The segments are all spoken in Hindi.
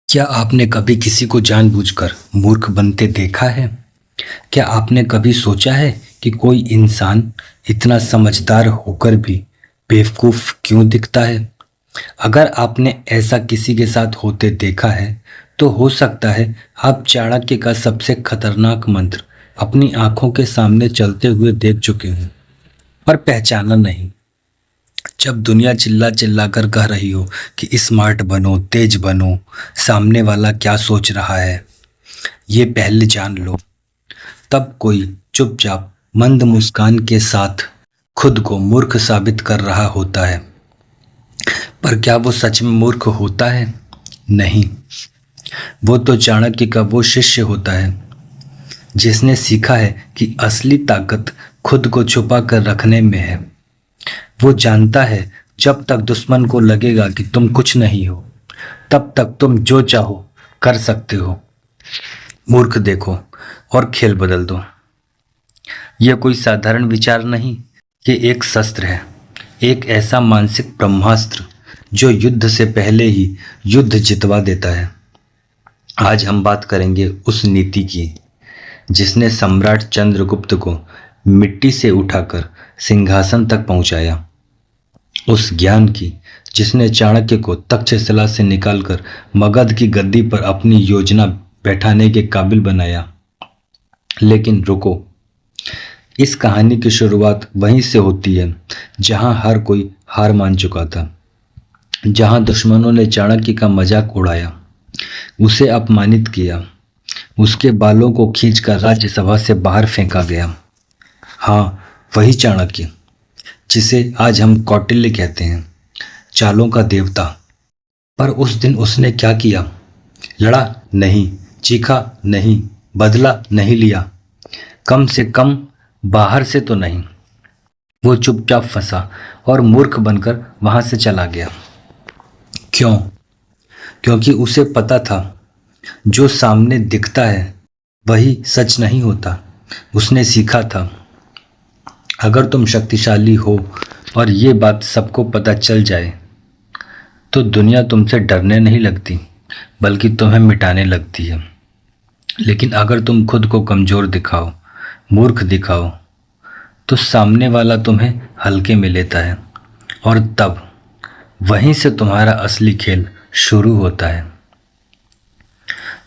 क्या आपने कभी किसी को जानबूझकर मूर्ख बनते देखा है? क्या आपने कभी सोचा है कि कोई इंसान इतना समझदार होकर भी बेवकूफ क्यों दिखता है? अगर आपने ऐसा किसी के साथ होते देखा है, तो हो सकता है आप चाणक्य का सबसे खतरनाक मंत्र अपनी आंखों के सामने चलते हुए देख चुके हैं, पर पहचाना नहीं। जब दुनिया चिल्ला चिल्ला कर कह रही हो कि स्मार्ट बनो, तेज बनो, सामने वाला क्या सोच रहा है ये पहले जान लो, तब कोई चुपचाप मंद मुस्कान के साथ खुद को मूर्ख साबित कर रहा होता है। पर क्या वो सच में मूर्ख होता है? नहीं, वो तो चाणक्य का वो शिष्य होता है जिसने सीखा है कि असली ताकत खुद को छुपा कर रखने में है। वो जानता है जब तक दुश्मन को लगेगा कि तुम कुछ नहीं हो, तब तक तुम जो चाहो कर सकते हो। मूर्ख देखो और खेल बदल दो। यह कोई साधारण विचार नहीं, ये एक शस्त्र है, एक ऐसा मानसिक ब्रह्मास्त्र जो युद्ध से पहले ही युद्ध जितवा देता है। आज हम बात करेंगे उस नीति की जिसने सम्राट चंद्रगुप्त को मिट्टी से उठाकर सिंहासन तक पहुंचाया, उस ज्ञान की जिसने चाणक्य को तक्षशिला से निकालकर मगध की गद्दी पर अपनी योजना बैठाने के काबिल बनाया। लेकिन रुको, इस कहानी की शुरुआत वहीं से होती है जहां हर कोई हार मान चुका था, जहां दुश्मनों ने चाणक्य का मजाक उड़ाया, उसे अपमानित किया, उसके बालों को खींचकर राज्यसभा से बाहर फेंका गया। हाँ, वही चाणक्य जिसे आज हम कौटिल्य कहते हैं, चालों का देवता। पर उस दिन उसने क्या किया? लड़ा नहीं, चीखा नहीं, बदला नहीं लिया, कम से कम बाहर से तो नहीं। वो चुपचाप फंसा और मूर्ख बनकर वहां से चला गया। क्यों? क्योंकि उसे पता था जो सामने दिखता है वही सच नहीं होता। उसने सीखा था अगर तुम शक्तिशाली हो और ये बात सबको पता चल जाए तो दुनिया तुमसे डरने नहीं लगती, बल्कि तुम्हें मिटाने लगती है। लेकिन अगर तुम खुद को कमजोर दिखाओ, मूर्ख दिखाओ, तो सामने वाला तुम्हें हल्के में लेता है और तब वहीं से तुम्हारा असली खेल शुरू होता है।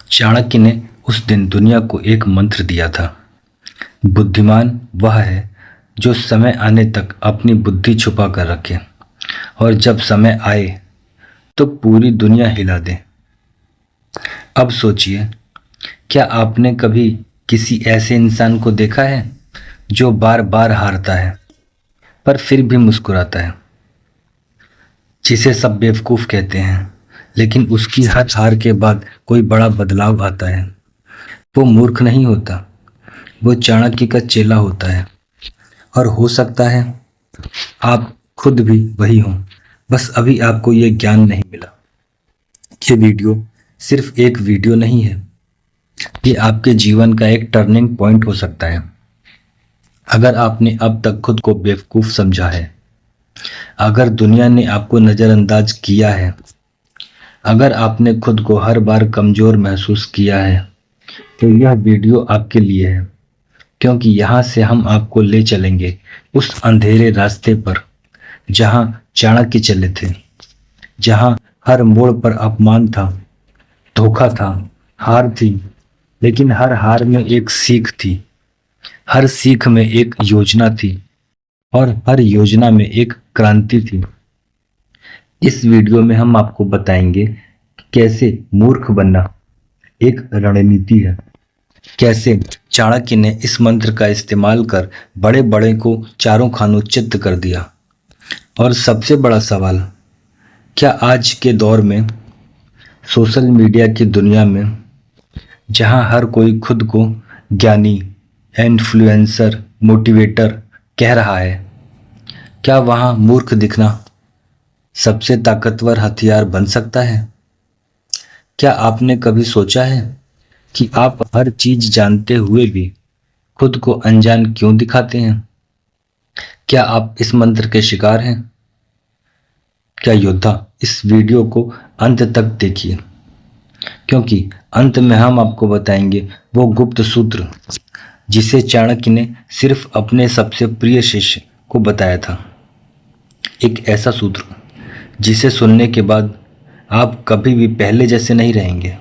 चाणक्य ने उस दिन दुनिया को एक मंत्र दिया था, बुद्धिमान वह है जो समय आने तक अपनी बुद्धि छुपा कर रखे और जब समय आए तो पूरी दुनिया हिला दे। अब सोचिए, क्या आपने कभी किसी ऐसे इंसान को देखा है जो बार बार हारता है पर फिर भी मुस्कुराता है, जिसे सब बेवकूफ कहते हैं, लेकिन उसकी हर हार के बाद कोई बड़ा बदलाव आता है? वो मूर्ख नहीं होता, वो चाणक्य का चेला होता है। और हो सकता है आप खुद भी वही हों, बस अभी आपको ये ज्ञान नहीं मिला। ये वीडियो सिर्फ एक वीडियो नहीं है, ये आपके जीवन का एक टर्निंग पॉइंट हो सकता है। अगर आपने अब तक खुद को बेवकूफ समझा है, अगर दुनिया ने आपको नज़रअंदाज किया है, अगर आपने खुद को हर बार कमजोर महसूस किया है, तो यह वीडियो आपके लिए है। क्योंकि यहाँ से हम आपको ले चलेंगे उस अंधेरे रास्ते पर जहाँ चाणक्य चले थे, जहाँ हर मोड़ पर अपमान था, धोखा था, हार थी, लेकिन हर हार में एक सीख थी, हर सीख में एक योजना थी और हर योजना में एक क्रांति थी। इस वीडियो में हम आपको बताएंगे कैसे मूर्ख बनना एक रणनीति है, कैसे चाणक्य ने इस मंत्र का इस्तेमाल कर बड़े बड़े को चारों खानों चित्त कर दिया। और सबसे बड़ा सवाल, क्या आज के दौर में, सोशल मीडिया की दुनिया में, जहां हर कोई खुद को ज्ञानी, इन्फ्लुएंसर, मोटिवेटर कह रहा है, क्या वहां मूर्ख दिखना सबसे ताकतवर हथियार बन सकता है? क्या आपने कभी सोचा है कि आप हर चीज जानते हुए भी खुद को अनजान क्यों दिखाते हैं? क्या आप इस मंत्र के शिकार हैं? क्या योद्धा, इस वीडियो को अंत तक देखिए, क्योंकि अंत में हम आपको बताएंगे वो गुप्त सूत्र जिसे चाणक्य ने सिर्फ अपने सबसे प्रिय शिष्य को बताया था। एक ऐसा सूत्र जिसे सुनने के बाद आप कभी भी पहले जैसे नहीं रहेंगे।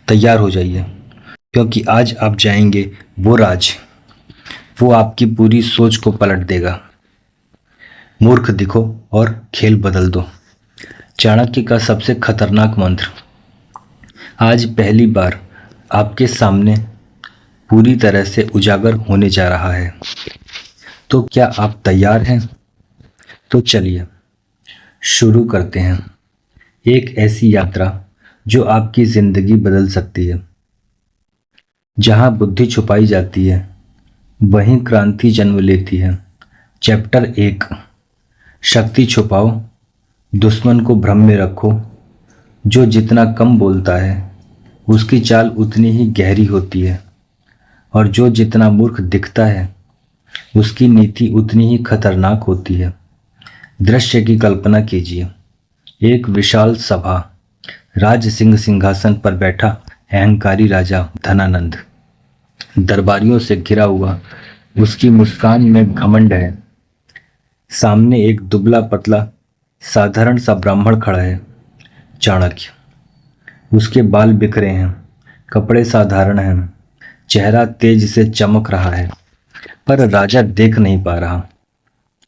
तैयार हो जाइए, क्योंकि आज आप जाएंगे वो राज, वो आपकी पूरी सोच को पलट देगा। मूर्ख दिखो और खेल बदल दो, चाणक्य का सबसे खतरनाक मंत्र आज पहली बार आपके सामने पूरी तरह से उजागर होने जा रहा है। तो क्या आप तैयार हैं? तो चलिए शुरू करते हैं एक ऐसी यात्रा जो आपकी जिंदगी बदल सकती है। जहां बुद्धि छुपाई जाती है वहीं क्रांति जन्म लेती है। चैप्टर 1, शक्ति छुपाओ, दुश्मन को भ्रम में रखो। जो जितना कम बोलता है उसकी चाल उतनी ही गहरी होती है, और जो जितना मूर्ख दिखता है उसकी नीति उतनी ही खतरनाक होती है। दृश्य की कल्पना कीजिए, एक विशाल सभा, राज सिंह सिंहासन पर बैठा अहंकारी राजा धनानंद, दरबारियों से घिरा हुआ, उसकी मुस्कान में घमंड है। सामने एक दुबला पतला साधारण सा ब्राह्मण खड़ा है, चाणक्य। उसके बाल बिखरे हैं, कपड़े साधारण हैं, चेहरा तेज से चमक रहा है, पर राजा देख नहीं पा रहा।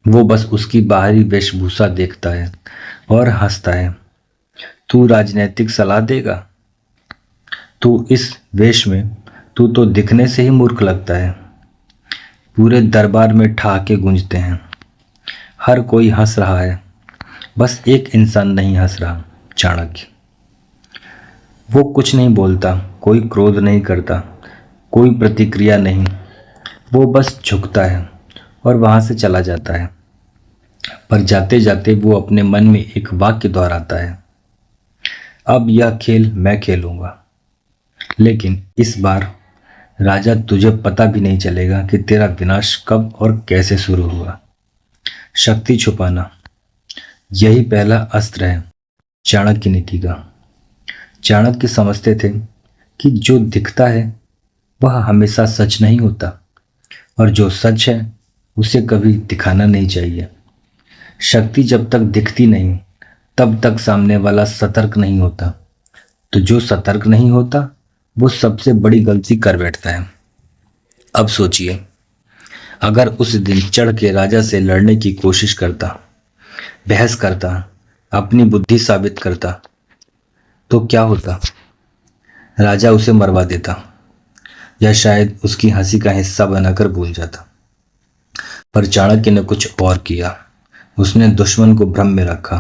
वो बस उसकी बाहरी वेशभूषा देखता है और हंसता है। तू राजनैतिक सलाह देगा? तू इस वेश में, तू तो दिखने से ही मूर्ख लगता है। पूरे दरबार में ठहाके गूंजते हैं, हर कोई हंस रहा है, बस एक इंसान नहीं हंस रहा, चाणक्य। वो कुछ नहीं बोलता, कोई क्रोध नहीं करता, कोई प्रतिक्रिया नहीं। वो बस झुकता है और वहां से चला जाता है। पर जाते जाते वो अपने मन में एक वाक्य दोहराता है, अब यह खेल मैं खेलूंगा। लेकिन इस बार राजा, तुझे पता भी नहीं चलेगा कि तेरा विनाश कब और कैसे शुरू हुआ। शक्ति छुपाना, यही पहला अस्त्र है चाणक्य नीति का। चाणक्य समझते थे कि जो दिखता है वह हमेशा सच नहीं होता, और जो सच है उसे कभी दिखाना नहीं चाहिए। शक्ति जब तक दिखती नहीं तब तक सामने वाला सतर्क नहीं होता, तो जो सतर्क नहीं होता वो सबसे बड़ी गलती कर बैठता है। अब सोचिए, अगर उस दिन चढ़ के राजा से लड़ने की कोशिश करता, बहस करता, अपनी बुद्धि साबित करता, तो क्या होता? राजा उसे मरवा देता, या शायद उसकी हंसी का हिस्सा बनाकर भूल जाता। पर चाणक्य ने कुछ और किया। उसने दुश्मन को भ्रम में रखा।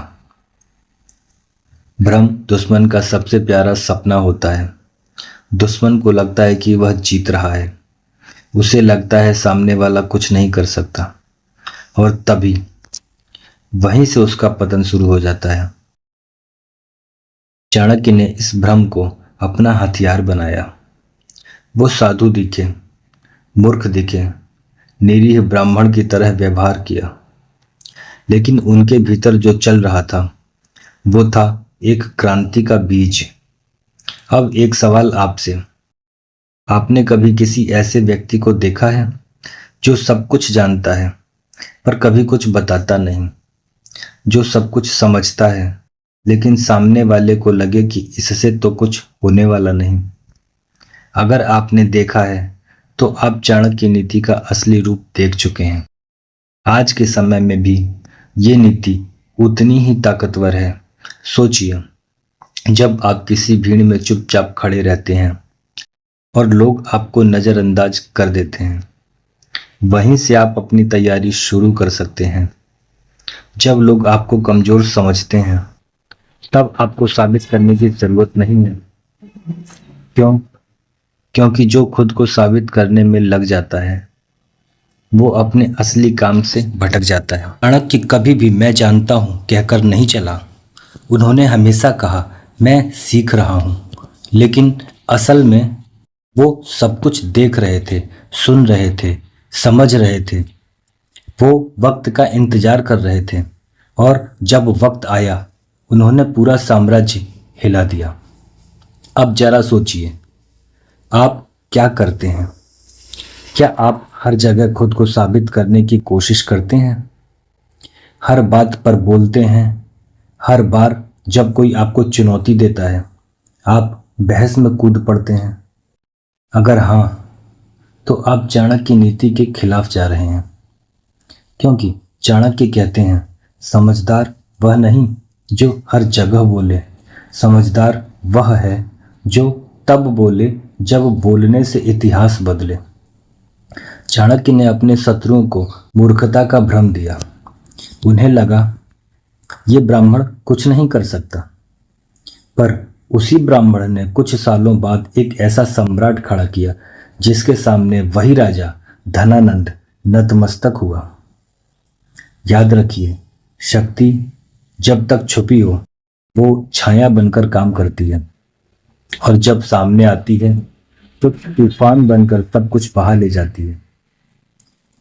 भ्रम दुश्मन का सबसे प्यारा सपना होता है। दुश्मन को लगता है कि वह जीत रहा है, उसे लगता है सामने वाला कुछ नहीं कर सकता, और तभी वहीं से उसका पतन शुरू हो जाता है। चाणक्य ने इस भ्रम को अपना हथियार बनाया। वो साधु दिखे, मूर्ख दिखे, निरीह ब्राह्मण की तरह व्यवहार किया, लेकिन उनके भीतर जो चल रहा था वो था एक क्रांति का बीज। अब एक सवाल आपसे, आपने कभी किसी ऐसे व्यक्ति को देखा है जो सब कुछ जानता है पर कभी कुछ बताता नहीं, जो सब कुछ समझता है लेकिन सामने वाले को लगे कि इससे तो कुछ होने वाला नहीं? अगर आपने देखा है तो आप चाणक्य नीति का असली रूप देख चुके हैं। आज के समय में भी ये नीति उतनी ही ताकतवर है। सोचिए, जब आप किसी भीड़ में चुपचाप खड़े रहते हैं और लोग आपको नज़रअंदाज कर देते हैं, वहीं से आप अपनी तैयारी शुरू कर सकते हैं। जब लोग आपको कमज़ोर समझते हैं तब आपको साबित करने की ज़रूरत नहीं है। क्यों? क्योंकि जो खुद को साबित करने में लग जाता है वो अपने असली काम से भटक जाता है। चाणक्य कभी भी मैं जानता हूँ कहकर नहीं चला। उन्होंने हमेशा कहा मैं सीख रहा हूँ, लेकिन असल में वो सब कुछ देख रहे थे, सुन रहे थे, समझ रहे थे। वो वक्त का इंतजार कर रहे थे, और जब वक्त आया उन्होंने पूरा साम्राज्य हिला दिया। अब जरा सोचिए, आप क्या करते हैं? क्या आप हर जगह खुद को साबित करने की कोशिश करते हैं? हर बात पर बोलते हैं? हर बार जब कोई आपको चुनौती देता है आप बहस में कूद पड़ते हैं? अगर हाँ, तो आप चाणक्य नीति के खिलाफ जा रहे हैं, क्योंकि चाणक्य कहते हैं समझदार वह नहीं जो हर जगह बोले, समझदार वह है जो तब बोले जब बोलने से इतिहास बदले। चाणक्य ने अपने शत्रुओं को मूर्खता का भ्रम दिया। उन्हें लगा ये ब्राह्मण कुछ नहीं कर सकता, पर उसी ब्राह्मण ने कुछ सालों बाद एक ऐसा सम्राट खड़ा किया जिसके सामने वही राजा धनानंद नतमस्तक हुआ। याद रखिए, शक्ति जब तक छुपी हो वो छाया बनकर काम करती है, और जब सामने आती है तो तूफान बनकर सब कुछ बहा ले जाती है।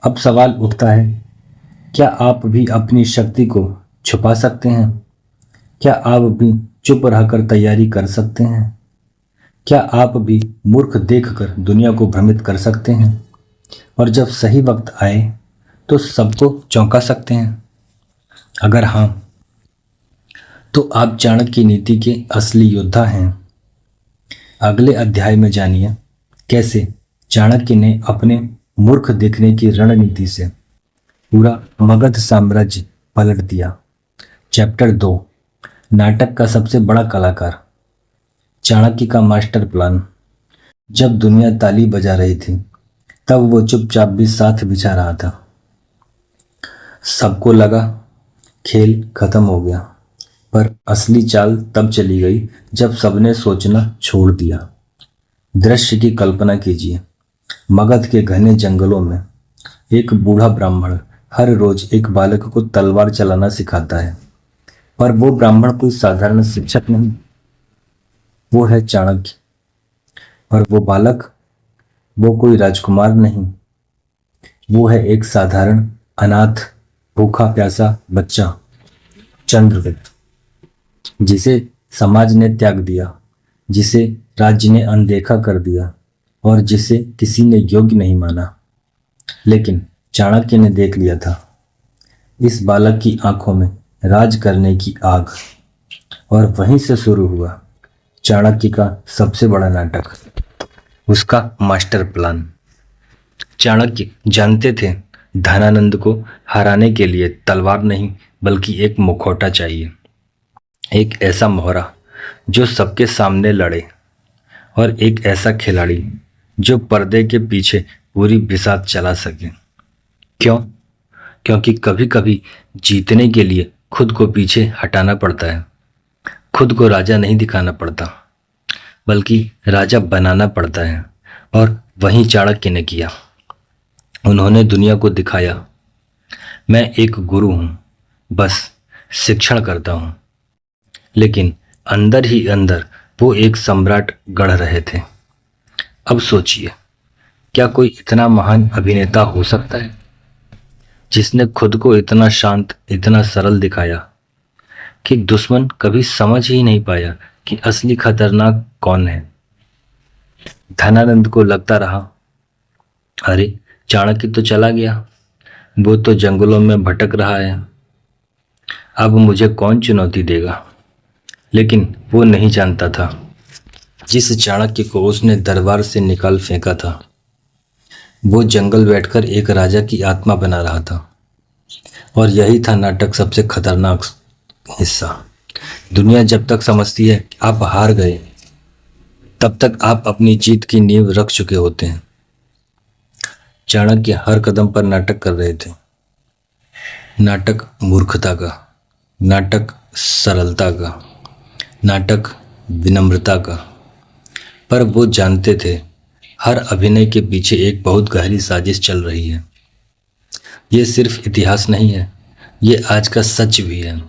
अब सवाल उठता है, क्या आप भी अपनी शक्ति को छुपा सकते हैं? क्या आप भी चुप रहकर तैयारी कर सकते हैं? क्या आप भी मूर्ख देखकर दुनिया को भ्रमित कर सकते हैं, और जब सही वक्त आए तो सबको चौंका सकते हैं? अगर हाँ, तो आप चाणक्य नीति के असली योद्धा हैं। अगले अध्याय में जानिए कैसे चाणक्य ने अपने मूर्ख देखने की रणनीति से पूरा मगध साम्राज्य पलट दिया। चैप्टर 2, नाटक का सबसे बड़ा कलाकार, चाणक्य का मास्टर प्लान। जब दुनिया ताली बजा रही थी तब वो चुपचाप भी साथ बिछा रहा था। सबको लगा खेल खत्म हो गया, पर असली चाल तब चली गई जब सबने सोचना छोड़ दिया। दृश्य की कल्पना कीजिए, मगध के घने जंगलों में एक बूढ़ा ब्राह्मण हर रोज एक बालक को तलवार चलाना सिखाता है, पर वो ब्राह्मण कोई साधारण शिक्षक नहीं, वो है चाणक्य। और वो बालक, वो कोई राजकुमार नहीं, वो है एक साधारण अनाथ भूखा प्यासा बच्चा, चंद्रगुप्त, जिसे समाज ने त्याग दिया, जिसे राज्य ने अनदेखा कर दिया और जिसे किसी ने योग्य नहीं माना। लेकिन चाणक्य ने देख लिया था इस बालक की आंखों में राज करने की आग, और वहीं से शुरू हुआ चाणक्य का सबसे बड़ा नाटक, उसका मास्टर प्लान। चाणक्य जानते थे धनानंद को हराने के लिए तलवार नहीं बल्कि एक मुखौटा चाहिए, एक ऐसा मोहरा जो सबके सामने लड़े, और एक ऐसा खिलाड़ी जो पर्दे के पीछे पूरी बिसात चला सके। क्यों? क्योंकि कभी कभी जीतने के लिए खुद को पीछे हटाना पड़ता है। खुद को राजा नहीं दिखाना पड़ता, बल्कि राजा बनाना पड़ता है, और वही चाणक्य ने किया। उन्होंने दुनिया को दिखाया, मैं एक गुरु हूं, बस शिक्षण करता हूं। लेकिन अंदर ही अंदर वो एक सम्राट गढ़ रहे थे। अब सोचिए, क्या कोई इतना महान अभिनेता हो सकता है जिसने खुद को इतना शांत, इतना सरल दिखाया कि दुश्मन कभी समझ ही नहीं पाया कि असली खतरनाक कौन है। धनानंद को लगता रहा, अरे चाणक्य तो चला गया, वो तो जंगलों में भटक रहा है, अब मुझे कौन चुनौती देगा। लेकिन वो नहीं जानता था जिस चाणक्य को उसने दरबार से निकाल फेंका था, वो जंगल बैठकर एक राजा की आत्मा बना रहा था। और यही था नाटक सबसे खतरनाक हिस्सा। दुनिया जब तक समझती है कि आप हार गए, तब तक आप अपनी जीत की नींव रख चुके होते हैं। चाणक्य हर कदम पर नाटक कर रहे थे, नाटक मूर्खता का, नाटक सरलता का, नाटक विनम्रता का। पर वो जानते थे हर अभिनय के पीछे एक बहुत गहरी साजिश चल रही है। ये सिर्फ इतिहास नहीं है, ये आज का सच भी है।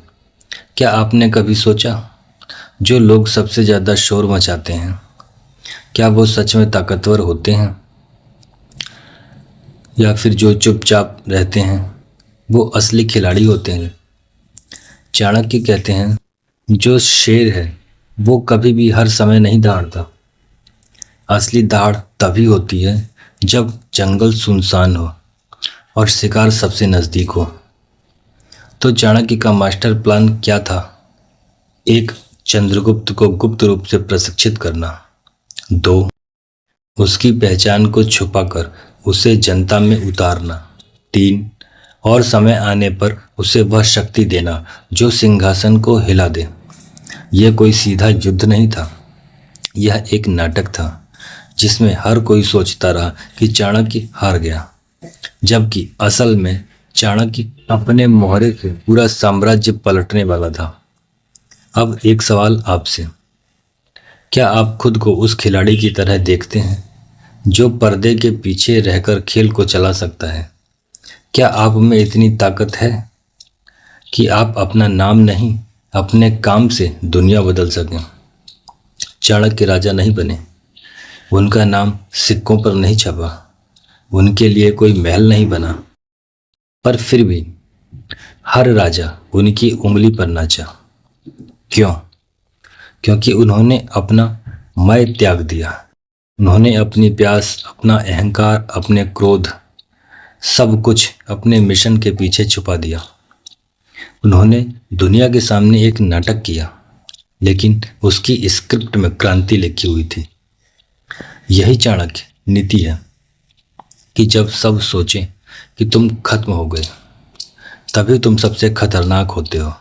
क्या आपने कभी सोचा, जो लोग सबसे ज़्यादा शोर मचाते हैं, क्या वो सच में ताकतवर होते हैं, या फिर जो चुपचाप रहते हैं वो असली खिलाड़ी होते हैं? चाणक्य कहते हैं, जो शेर है वो कभी भी हर समय नहीं दहाड़ता। असली दहाड़ तभी होती है जब जंगल सुनसान हो और शिकार सबसे नजदीक हो। तो चाणक्य का मास्टर प्लान क्या था? एक, चंद्रगुप्त को गुप्त रूप से प्रशिक्षित करना। दो, उसकी पहचान को छुपाकर उसे जनता में उतारना। तीन, और समय आने पर उसे वह शक्ति देना जो सिंहासन को हिला दे। यह कोई सीधा युद्ध नहीं था, यह एक नाटक था जिसमें हर कोई सोचता रहा कि चाणक्य हार गया, जबकि असल में चाणक्य अपने मोहरे से पूरा साम्राज्य पलटने वाला था। अब एक सवाल आपसे, क्या आप खुद को उस खिलाड़ी की तरह देखते हैं जो पर्दे के पीछे रहकर खेल को चला सकता है? क्या आप में इतनी ताकत है कि आप अपना नाम नहीं, अपने काम से दुनिया बदल सकें? चाणक्य राजा नहीं बने, उनका नाम सिक्कों पर नहीं छपा, उनके लिए कोई महल नहीं बना, पर फिर भी हर राजा उनकी उंगली पर नाचा। क्यों? क्योंकि उन्होंने अपना मैं त्याग दिया। उन्होंने अपनी प्यास, अपना अहंकार, अपने क्रोध, सब कुछ अपने मिशन के पीछे छुपा दिया। उन्होंने दुनिया के सामने एक नाटक किया, लेकिन उसकी स्क्रिप्ट में क्रांति लिखी हुई थी। यही चाणक्य नीति है कि जब सब सोचें कि तुम खत्म हो गए, तभी तुम सबसे खतरनाक होते हो।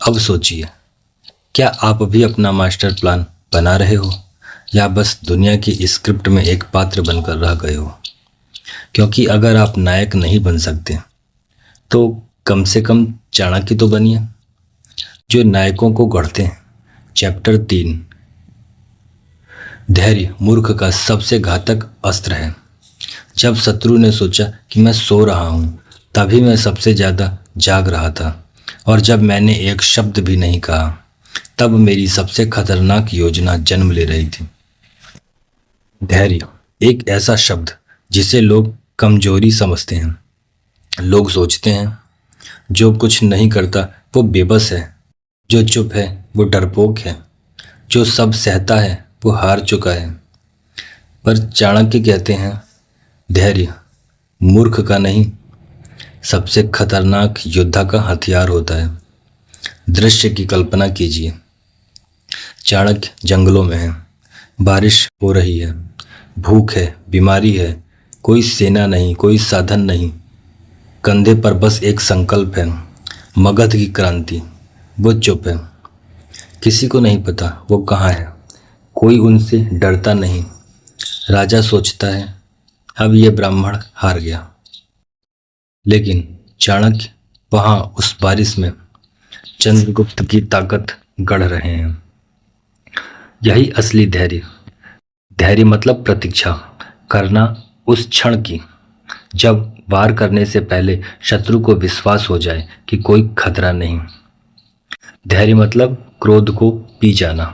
अब सोचिए, क्या आप भी अपना मास्टर प्लान बना रहे हो या बस दुनिया की स्क्रिप्ट में एक पात्र बनकर रह गए हो? क्योंकि अगर आप नायक नहीं बन सकते तो कम से कम चाणक्य तो बनिए, जो नायकों को गढ़ते हैं। चैप्टर 3, धैर्य मूर्ख का सबसे घातक अस्त्र है। जब शत्रु ने सोचा कि मैं सो रहा हूं, तभी मैं सबसे ज्यादा जाग रहा था, और जब मैंने एक शब्द भी नहीं कहा, तब मेरी सबसे खतरनाक योजना जन्म ले रही थी। धैर्य एक ऐसा शब्द जिसे लोग कमजोरी समझते हैं। लोग सोचते हैं जो कुछ नहीं करता वो बेबस है, जो चुप है वो डरपोक है, जो सब सहता है वो हार चुका है। पर चाणक्य कहते हैं, धैर्य मूर्ख का नहीं, सबसे खतरनाक योद्धा का हथियार होता है। दृश्य की कल्पना कीजिए, चाणक्य जंगलों में है, बारिश हो रही है, भूख है, बीमारी है, कोई सेना नहीं, कोई साधन नहीं, कंधे पर बस एक संकल्प है, मगध की क्रांति। वो चुप है, किसी को नहीं पता वो कहाँ है, कोई उनसे डरता नहीं। राजा सोचता है अब ये ब्राह्मण हार गया, लेकिन चाणक्य वहां उस बारिश में चंद्रगुप्त की ताकत गढ़ रहे हैं। यही असली धैर्य। धैर्य मतलब प्रतीक्षा करना उस क्षण की, जब वार करने से पहले शत्रु को विश्वास हो जाए कि कोई खतरा नहीं। धैर्य मतलब क्रोध को पी जाना,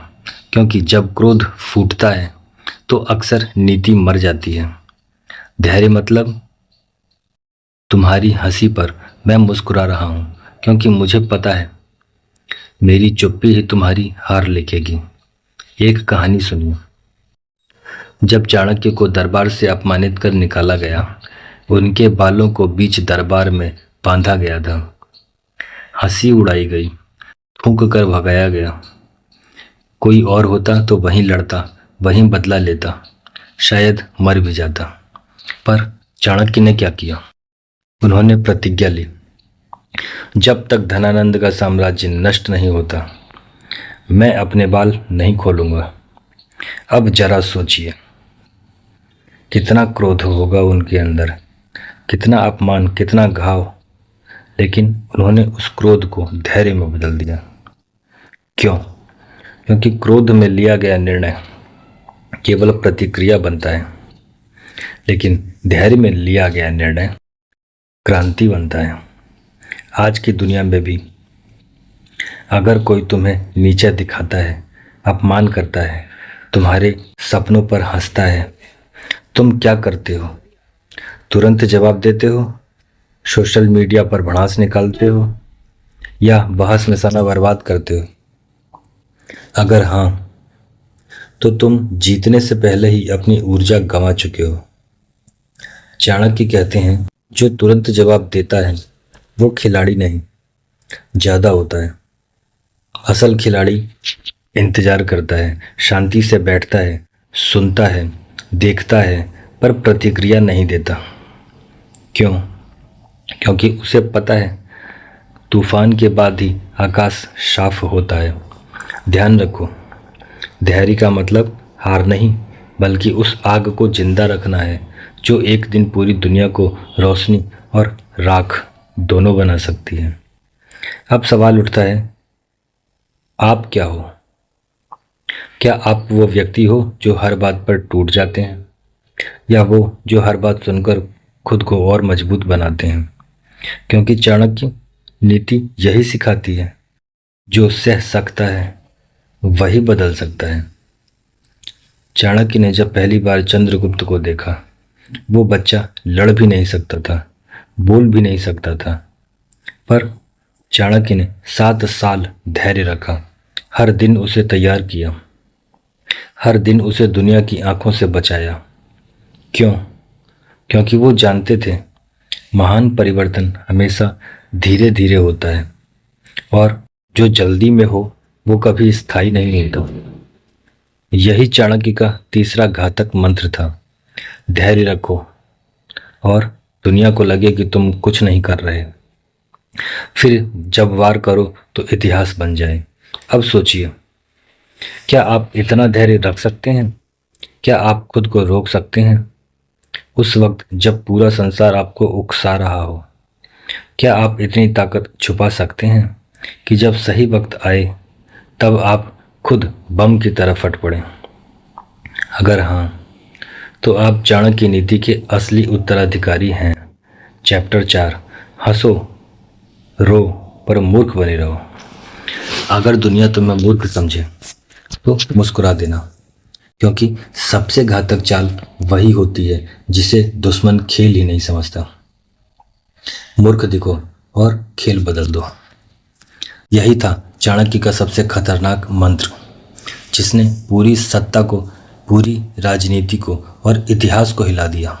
क्योंकि जब क्रोध फूटता है तो अक्सर नीति मर जाती है। धैर्य मतलब तुम्हारी हंसी पर मैं मुस्कुरा रहा हूं, क्योंकि मुझे पता है मेरी चुप्पी ही तुम्हारी हार लिखेगी। एक कहानी सुनिए। जब चाणक्य को दरबार से अपमानित कर निकाला गया, उनके बालों को बीच दरबार में बांधा गया था। हंसी उड़ाई गई, थूक कर भगाया गया। कोई और होता तो वहीं लड़ता, वहीं बदला लेता, शायद मर भी जाता। पर चाणक्य ने क्या किया? उन्होंने प्रतिज्ञा ली, जब तक धनानंद का साम्राज्य नष्ट नहीं होता मैं अपने बाल नहीं खोलूंगा। अब जरा सोचिए, कितना क्रोध होगा उनके अंदर, कितना अपमान, कितना घाव, लेकिन उन्होंने उस क्रोध को धैर्य में बदल दिया। क्यों? क्योंकि क्रोध में लिया गया निर्णय केवल प्रतिक्रिया बनता है, लेकिन धैर्य में लिया गया निर्णय क्रांति बनता है। आज की दुनिया में भी अगर कोई तुम्हें नीचा दिखाता है, अपमान करता है, तुम्हारे सपनों पर हंसता है, तुम क्या करते हो? तुरंत जवाब देते हो, सोशल मीडिया पर भड़ास निकालते हो, या बहस में समय बर्बाद करते हो? अगर हाँ, तो तुम जीतने से पहले ही अपनी ऊर्जा गंवा चुके हो। चाणक्य कहते हैं, जो तुरंत जवाब देता है वो खिलाड़ी नहीं, ज्यादा होता है। असल खिलाड़ी इंतजार करता है, शांति से बैठता है, सुनता है, देखता है, पर प्रतिक्रिया नहीं देता। क्यों? क्योंकि उसे पता है तूफान के बाद ही आकाश साफ होता है। ध्यान रखो, धैर्य का मतलब हार नहीं, बल्कि उस आग को जिंदा रखना है जो एक दिन पूरी दुनिया को रोशनी और राख दोनों बना सकती है। अब सवाल उठता है, आप क्या हो? क्या आप वो व्यक्ति हो जो हर बात पर टूट जाते हैं, या वो जो हर बात सुनकर खुद को और मजबूत बनाते हैं? क्योंकि चाणक्य नीति यही सिखाती है, जो सह सकता है वही बदल सकता है। चाणक्य ने जब पहली बार चंद्रगुप्त को देखा, वो बच्चा लड़ भी नहीं सकता था, बोल भी नहीं सकता था, पर चाणक्य ने 7 साल धैर्य रखा, हर दिन उसे तैयार किया, हर दिन उसे दुनिया की आंखों से बचाया। क्यों? क्योंकि वो जानते थे महान परिवर्तन हमेशा धीरे धीरे होता है, और जो जल्दी में हो वो कभी स्थायी नहीं होता। यही चाणक्य का तीसरा घातक मंत्र था, धैर्य रखो और दुनिया को लगे कि तुम कुछ नहीं कर रहे, फिर जब वार करो तो इतिहास बन जाए। अब सोचिए, क्या आप इतना धैर्य रख सकते हैं? क्या आप खुद को रोक सकते हैं उस वक्त जब पूरा संसार आपको उकसा रहा हो? क्या आप इतनी ताकत छुपा सकते हैं कि जब सही वक्त आए तब आप खुद बम की तरह फट पड़े? अगर हाँ, तो आप चाणक्य नीति के असली उत्तराधिकारी हैं। चैप्टर 4, हंसो रो पर मूर्ख बने रहो। अगर दुनिया तुम्हें मूर्ख समझे तो मुस्कुरा देना, क्योंकि सबसे घातक चाल वही होती है जिसे दुश्मन खेल ही नहीं समझता। मूर्ख दिखो और खेल बदल दो। यही था चाणक्य का सबसे खतरनाक मंत्र, जिसने पूरी सत्ता को, पूरी राजनीति को और इतिहास को हिला दिया।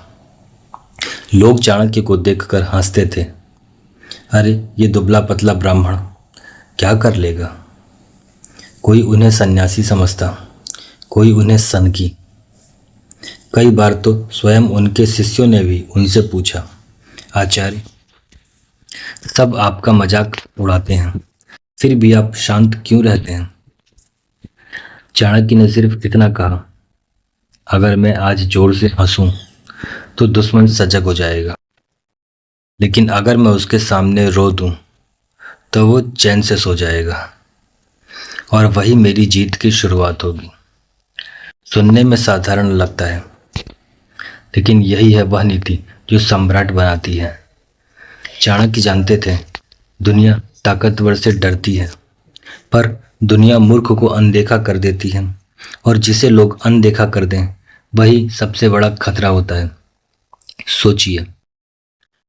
लोग चाणक्य को देखकर हंसते थे, अरे ये दुबला पतला ब्राह्मण क्या कर लेगा। कोई उन्हें सन्यासी समझता, कोई उन्हें सनकी। कई बार तो स्वयं उनके शिष्यों ने भी उनसे पूछा, आचार्य, सब आपका मजाक उड़ाते हैं, फिर भी आप शांत क्यों रहते हैं? चाणक्य ने सिर्फ इतना कहा, अगर मैं आज जोर से हंसूं तो दुश्मन सजग हो जाएगा, लेकिन अगर मैं उसके सामने रो दूं तो वो चैन से सो जाएगा, और वही मेरी जीत की शुरुआत होगी। सुनने में साधारण लगता है, लेकिन यही है वह नीति जो सम्राट बनाती है। चाणक्य जानते थे दुनिया ताकतवर से डरती है, पर दुनिया मूर्ख को अनदेखा कर देती है, और जिसे लोग अनदेखा कर दें वही सबसे बड़ा खतरा होता है। सोचिए,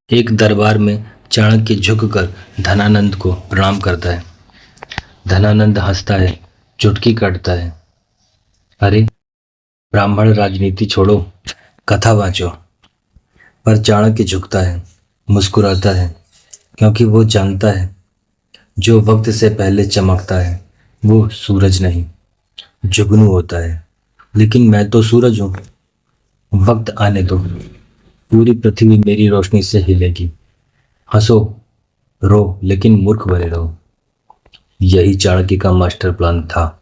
एक दरबार में चाणक्य झुककर धनानंद को प्रणाम करता है। धनानंद हंसता है, चुटकी काटता है, अरे ब्राह्मण राजनीति छोड़ो, कथा बाँचो। पर चाणक्य झुकता है, मुस्कुराता है, क्योंकि वो जानता है जो वक्त से पहले चमकता है वो सूरज नहीं, जुगनू होता है। लेकिन मैं तो सूरज हूँ, वक्त आने दो, पूरी पृथ्वी मेरी रोशनी से हिलेगी। हंसो रो, लेकिन मूर्ख बने रहो। यही चाणक्य का मास्टर प्लान था।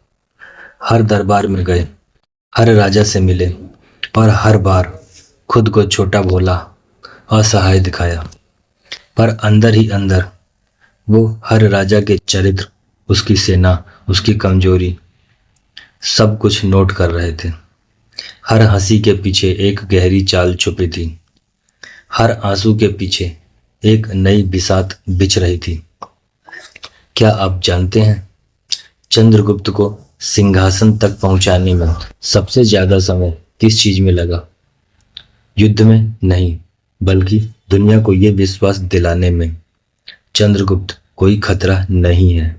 हर दरबार में गए, हर राजा से मिले, और हर बार खुद को छोटा बोला, असहाय दिखाया, पर अंदर ही अंदर वो हर राजा के चरित्र, उसकी सेना, उसकी कमजोरी, सब कुछ नोट कर रहे थे। हर हंसी के पीछे एक गहरी चाल छुपी थी, हर आंसू के पीछे एक नई बिसात बिछ रही थी। क्या आप जानते हैं, चंद्रगुप्त को सिंहासन तक पहुंचाने में सबसे ज्यादा समय किस चीज में लगा? युद्ध में नहीं, बल्कि दुनिया को यह विश्वास दिलाने में चंद्रगुप्त कोई खतरा नहीं है।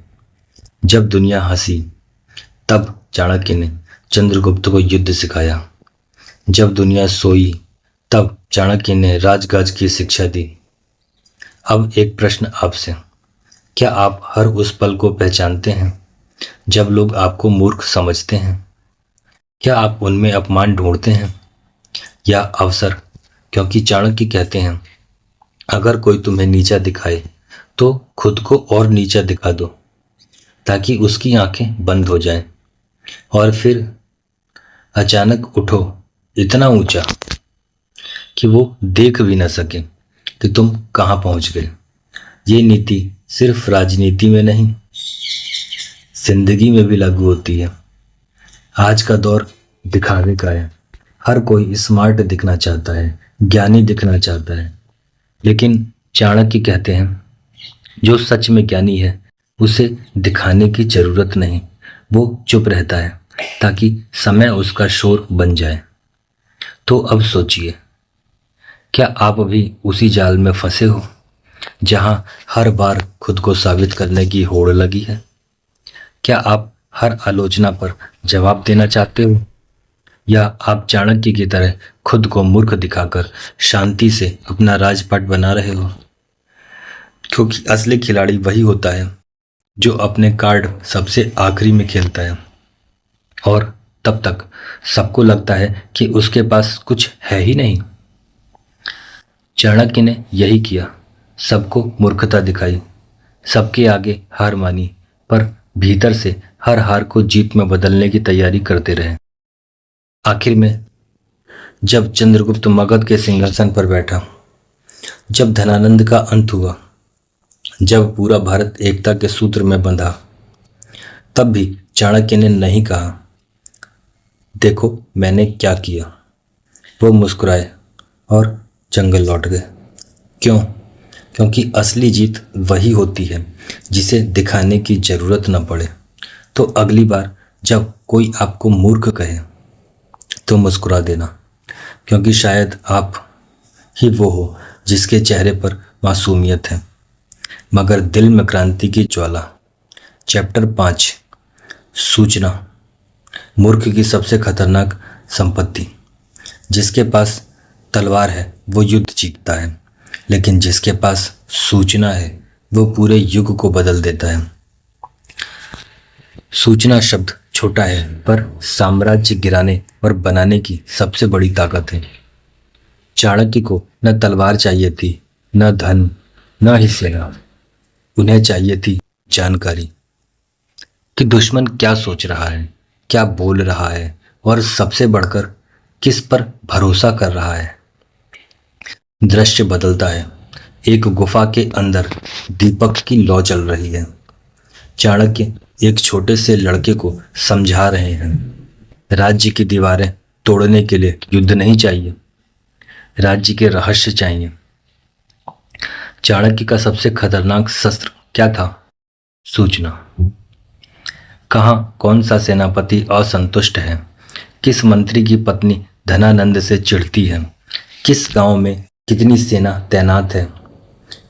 जब दुनिया हंसी तब चाणक्य ने चंद्रगुप्त को युद्ध सिखाया। जब दुनिया सोई तब चाणक्य ने राजकाज की शिक्षा दी। अब एक प्रश्न आपसे, क्या आप हर उस पल को पहचानते हैं जब लोग आपको मूर्ख समझते हैं? क्या आप उनमें अपमान ढूंढते हैं या अवसर? क्योंकि चाणक्य कहते हैं, अगर कोई तुम्हें नीचा दिखाए तो खुद को और नीचा दिखा दो ताकि उसकी आंखें बंद हो जाएं और फिर अचानक उठो इतना ऊंचा कि वो देख भी न सके कि तुम कहां पहुंच गए। ये नीति सिर्फ राजनीति में नहीं, जिंदगी में भी लागू होती है। आज का दौर दिखावे का है। हर कोई स्मार्ट दिखना चाहता है, ज्ञानी दिखना चाहता है, लेकिन चाणक्य कहते हैं, जो सच में ज्ञानी है उसे दिखाने की जरूरत नहीं, वो चुप रहता है ताकि समय उसका शोर बन जाए। तो अब सोचिए, क्या आप अभी उसी जाल में फंसे हो जहां हर बार खुद को साबित करने की होड़ लगी है? क्या आप हर आलोचना पर जवाब देना चाहते हो या आप चाणक्य की तरह खुद को मूर्ख दिखाकर शांति से अपना राजपाट बना रहे हो? क्योंकि असली खिलाड़ी वही होता है जो अपने कार्ड सबसे आखिरी में खेलता है और तब तक सबको लगता है कि उसके पास कुछ है ही नहीं। चाणक्य ने यही किया, सबको मूर्खता दिखाई, सबके आगे हार मानी, पर भीतर से हर हार को जीत में बदलने की तैयारी करते रहे। आखिर में जब चंद्रगुप्त मगध के सिंहासन पर बैठा, जब धनानंद का अंत हुआ, जब पूरा भारत एकता के सूत्र में बंधा, तब भी चाणक्य ने नहीं कहा, देखो मैंने क्या किया। वो मुस्कुराए और जंगल लौट गए। क्यों? क्योंकि असली जीत वही होती है जिसे दिखाने की जरूरत न पड़े। तो अगली बार जब कोई आपको मूर्ख कहे तो मुस्कुरा देना, क्योंकि शायद आप ही वो हो जिसके चेहरे पर मासूमियत है मगर दिल में क्रांति की ज्वाला। चैप्टर 5, सूचना। मूर्ख की सबसे खतरनाक संपत्ति। जिसके पास तलवार है वो युद्ध जीतता है, लेकिन जिसके पास सूचना है वो पूरे युग को बदल देता है। सूचना शब्द छोटा है पर साम्राज्य गिराने और बनाने की सबसे बड़ी ताकत है। चाणक्य को न तलवार चाहिए थी, न धन, न ही सेना। उन्हें चाहिए थी जानकारी कि दुश्मन क्या सोच रहा है, क्या बोल रहा है और सबसे बढ़कर किस पर भरोसा कर रहा है। दृश्य बदलता है। एक गुफा के अंदर दीपक की लौ चल रही है। चाणक्य एक छोटे से लड़के को समझा रहे हैं, राज्य की दीवारें तोड़ने के लिए युद्ध नहीं चाहिए, राज्य के रहस्य चाहिए। चाणक्य का सबसे खतरनाक शस्त्र क्या था? सूचना। कहाँ कौन सा सेनापति असंतुष्ट है, किस मंत्री की पत्नी धनानंद से चिढ़ती है, किस गांव में कितनी सेना तैनात है,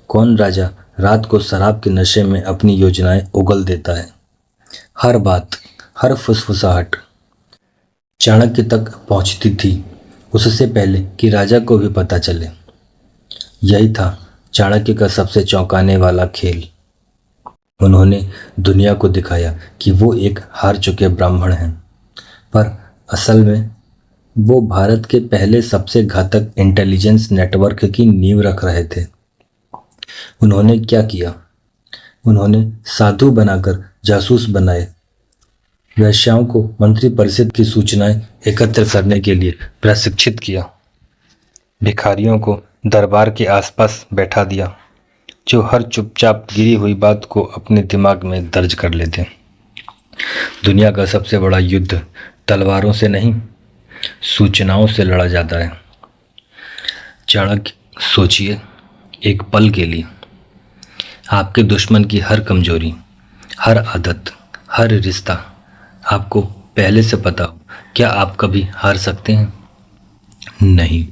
कौन राजा रात को शराब के नशे में अपनी योजनाएं उगल देता है। हर बात, हर फुसफुसाहट चाणक्य तक पहुंचती थी उससे पहले कि राजा को भी पता चले। यही था चाणक्य का सबसे चौंकाने वाला खेल। उन्होंने दुनिया को दिखाया कि वो एक हार चुके ब्राह्मण हैं, पर असल में वो भारत के पहले सबसे घातक इंटेलिजेंस नेटवर्क की नींव रख रहे थे। उन्होंने क्या किया? उन्होंने साधु बनाकर जासूस बनाए, वैश्याओं को मंत्रिपरिषद की सूचनाएं एकत्र करने के लिए प्रशिक्षित किया, भिखारियों को दरबार के आसपास बैठा दिया जो हर चुपचाप गिरी हुई बात को अपने दिमाग में दर्ज कर लेते। दुनिया का सबसे बड़ा युद्ध तलवारों से नहीं, सूचनाओं से लड़ा जाता है। चाणक्य, सोचिए एक पल के लिए, आपके दुश्मन की हर कमजोरी, हर आदत, हर रिश्ता आपको पहले से पता हो, क्या आप कभी हार सकते हैं? नहीं।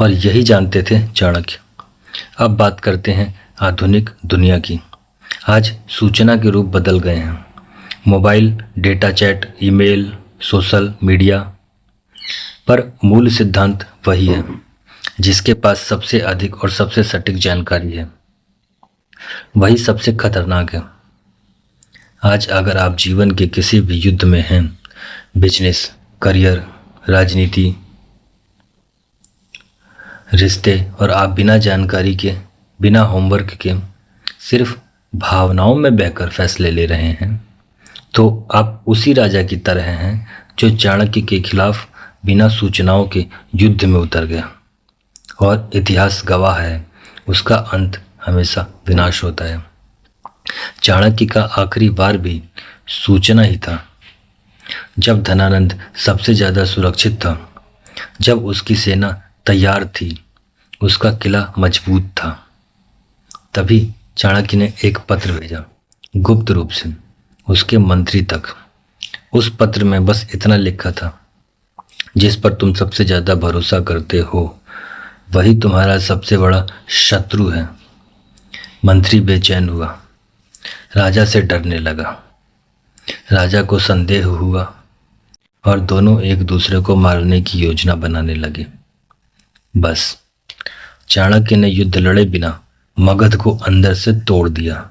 और यही जानते थे चाणक्य। अब बात करते हैं आधुनिक दुनिया की। आज सूचना के रूप बदल गए हैं। Mobile, data chat, email, social media, पर मूल सिद्धांत वही है। जिसके पास सबसे अधिक और सबसे सटीक जानकारी है वही सबसे खतरनाक है। आज अगर आप जीवन के किसी भी युद्ध में हैं, बिजनेस, करियर, राजनीति, रिश्ते, और आप बिना जानकारी के, बिना होमवर्क के सिर्फ भावनाओं में बहकर फैसले ले रहे हैं, तो आप उसी राजा की तरह हैं जो चाणक्य के खिलाफ बिना सूचनाओं के युद्ध में उतर गया। और इतिहास गवाह है, उसका अंत हमेशा विनाश होता है। चाणक्य का आखिरी वार भी सूचना ही था। जब धनानंद सबसे ज़्यादा सुरक्षित था, जब उसकी सेना तैयार थी, उसका किला मजबूत था, तभी चाणक्य ने एक पत्र भेजा, गुप्त रूप से, उसके मंत्री तक। उस पत्र में बस इतना लिखा था, जिस पर तुम सबसे ज़्यादा भरोसा करते हो वही तुम्हारा सबसे बड़ा शत्रु है। मंत्री बेचैन हुआ, राजा से डरने लगा। राजा को संदेह हुआ और दोनों एक दूसरे को मारने की योजना बनाने लगे। बस चाणक्य ने युद्ध लड़े बिना मगध को अंदर से तोड़ दिया।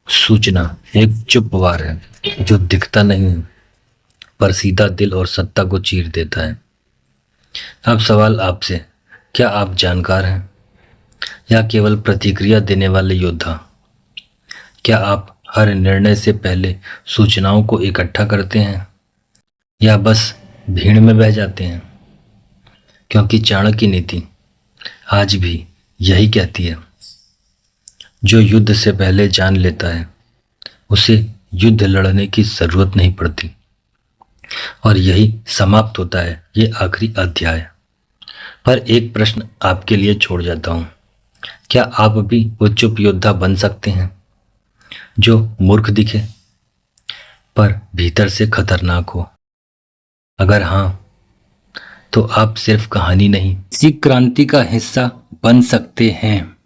सूचना एक चुप वार है जो दिखता नहीं पर सीधा दिल और सत्ता को चीर देता है। अब सवाल आपसे, क्या आप जानकार हैं या केवल प्रतिक्रिया देने वाले योद्धा? क्या आप हर निर्णय से पहले सूचनाओं को इकट्ठा करते हैं या बस भीड़ में बह जाते हैं? क्योंकि चाणक्य नीति आज भी यही कहती है, जो युद्ध से पहले जान लेता है उसे युद्ध लड़ने की जरूरत नहीं पड़ती। और यही समाप्त होता है ये आखिरी अध्याय। पर एक प्रश्न आपके लिए छोड़ जाता हूं, क्या आप भी वो चुप योद्धा बन सकते हैं जो मूर्ख दिखे पर भीतर से खतरनाक हो? अगर हाँ, तो आप सिर्फ कहानी नहीं, इसी क्रांति का हिस्सा बन सकते हैं।